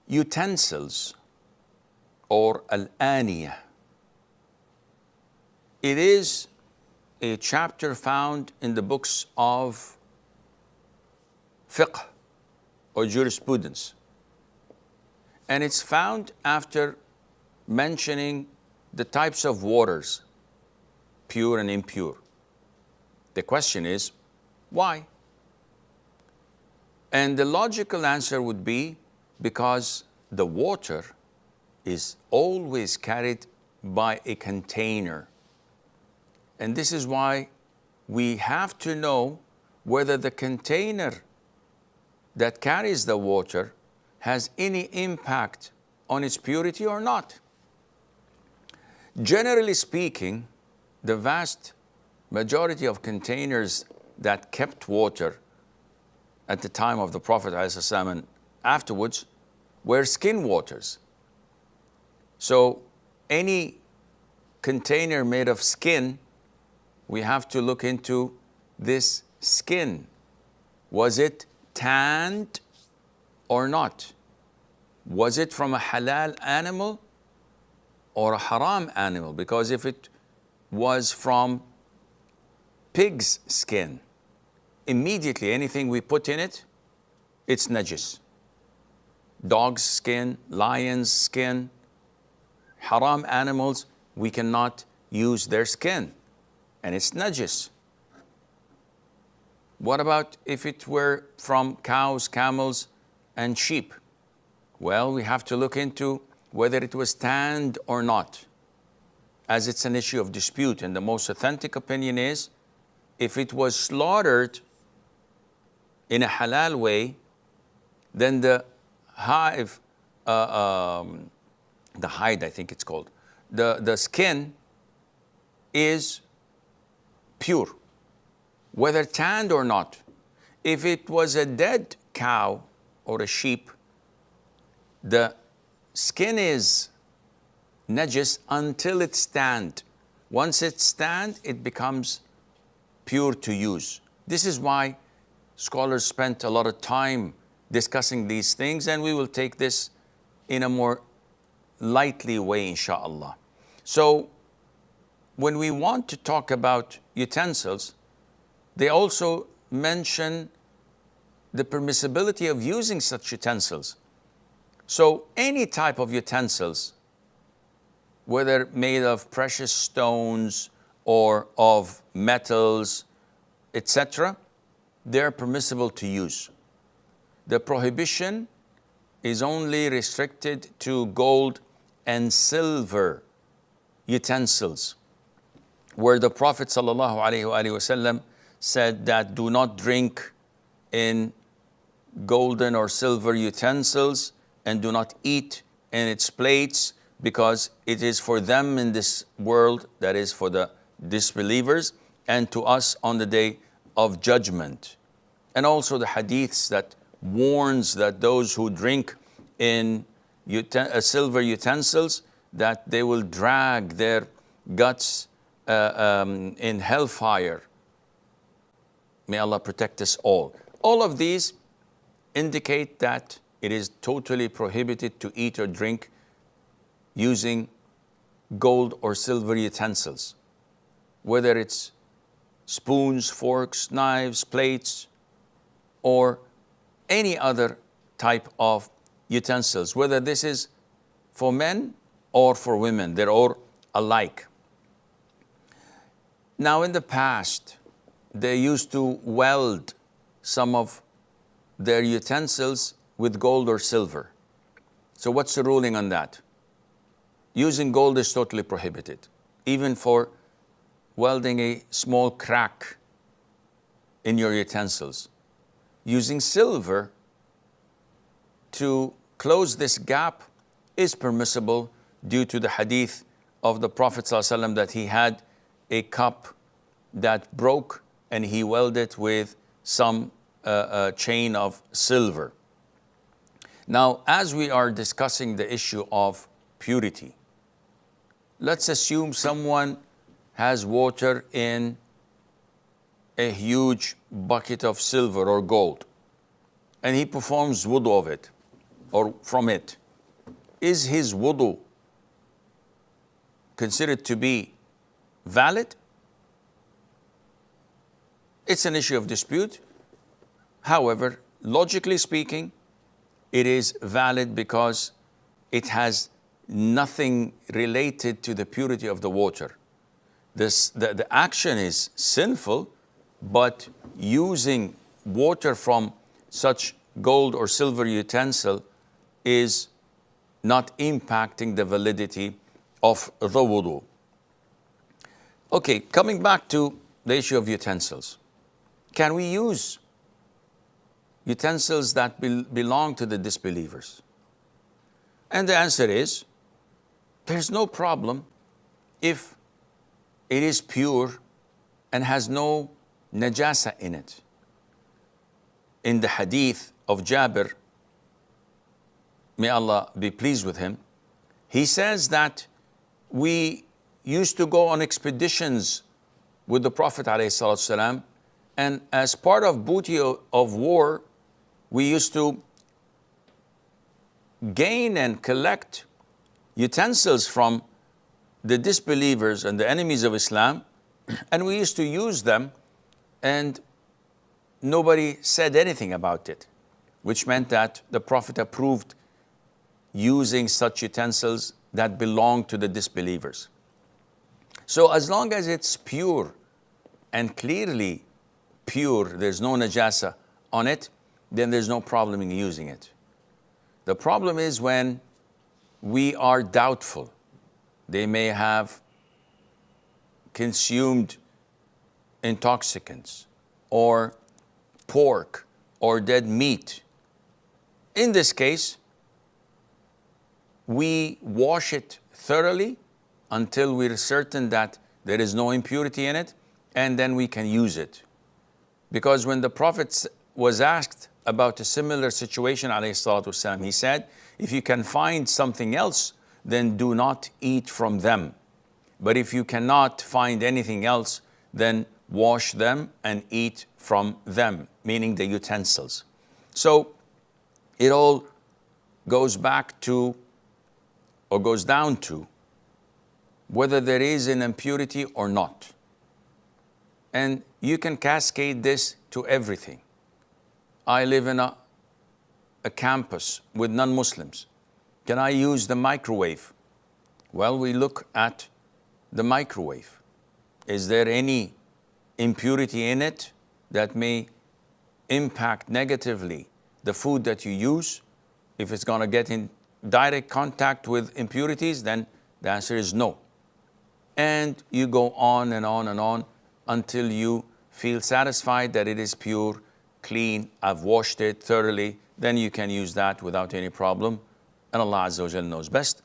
Utensils, or al-aniyah. It is a chapter found in the books of fiqh or jurisprudence. And it's found after mentioning the types of waters, pure and impure. The question is, why? And the logical answer would be because the water is always carried by a container. And this is why we have to know whether the container that carries the water has any impact on its purity or not. Generally speaking, the vast majority of containers that kept water at the time of the Prophet ﷺ and afterwards were skin waters. So any container made of skin, we have to look into this skin. Was it tanned or not? Was it from a halal animal or a haram animal? Because if it was from pig's skin, immediately anything we put in it, it's najis. Dog's skin, lion's skin, haram animals, we cannot use their skin, and it's najis. What about if it were from cows, camels, and sheep? Well, we have to look into whether it was tanned or not, as it's an issue of dispute. And the most authentic opinion is, if it was slaughtered in a halal way, then the hide, I think it's called, the skin is pure, whether tanned or not. If it was a dead cow or a sheep, the skin is najis until it's tanned. Once it's tanned, it becomes pure to use. This is why scholars spent a lot of time discussing these things, and we will take this in a more lightly way, inshallah. So when we want to talk about utensils, they also mention the permissibility of using such utensils. So any type of utensils, whether made of precious stones or of metals, etc., they're permissible to use. The prohibition is only restricted to gold and silver utensils, where the Prophet ﷺ said that do not drink in golden or silver utensils and do not eat in its plates, because it is for them in this world, that is for the disbelievers, and to us on the day of judgment. And also the hadiths that warns that those who drink in silver utensils, that they will drag their guts in hellfire. May Allah protect us all. All of these indicate that it is totally prohibited to eat or drink using gold or silver utensils, whether it's spoons, forks, knives, plates, or any other type of utensils, whether this is for men or for women, they're all alike. Now, in the past, they used to weld some of their utensils with gold or silver. So what's the ruling on that? Using gold is totally prohibited, even for welding a small crack in your utensils. Using silver to close this gap is permissible due to the hadith of the Prophet ﷺ that he had a cup that broke and he welded it with some chain of silver. Now, as we are discussing the issue of purity, let's assume someone has water in a huge bucket of silver or gold, and he performs wudu of it. or from it, is his wudu considered to be valid? It's an issue of dispute. However, logically speaking, it is valid because it has nothing related to the purity of the water. The action is sinful, but using water from such gold or silver utensil is not impacting the validity of the wudu. Okay, coming back to the issue of utensils. Can we use utensils that belong to the disbelievers? And the answer is, there's no problem if it is pure and has no najasa in it. In the hadith of Jabir, may Allah be pleased with him, he says that we used to go on expeditions with the Prophet ﷺ, and as part of booty of war, we used to gain and collect utensils from the disbelievers and the enemies of Islam, and we used to use them, and nobody said anything about it, which meant that the Prophet approved using such utensils that belong to the disbelievers. So as long as it's pure and clearly pure, there's no najasa on it, then there's no problem in using it. The problem is when we are doubtful. They may have consumed intoxicants or pork or dead meat. In this case, we wash it thoroughly until we're certain that there is no impurity in it, and then we can use it. Because when the Prophet was asked about a similar situation, ﷺ, he said, if you can find something else, then do not eat from them. But if you cannot find anything else, then wash them and eat from them, meaning the utensils. So it all goes back to, or goes down to, whether there is an impurity or not. And you can cascade this to everything. I live in a campus with non-Muslims. Can I use the microwave? Well, we look at the microwave. Is there any impurity in it that may impact negatively the food that you use? If it's going to get in direct contact with impurities, then the answer is no. And you go on and on and on until you feel satisfied that it is pure, clean, I've washed it thoroughly, then you can use that without any problem. And Allah Azza wa Jalla knows best.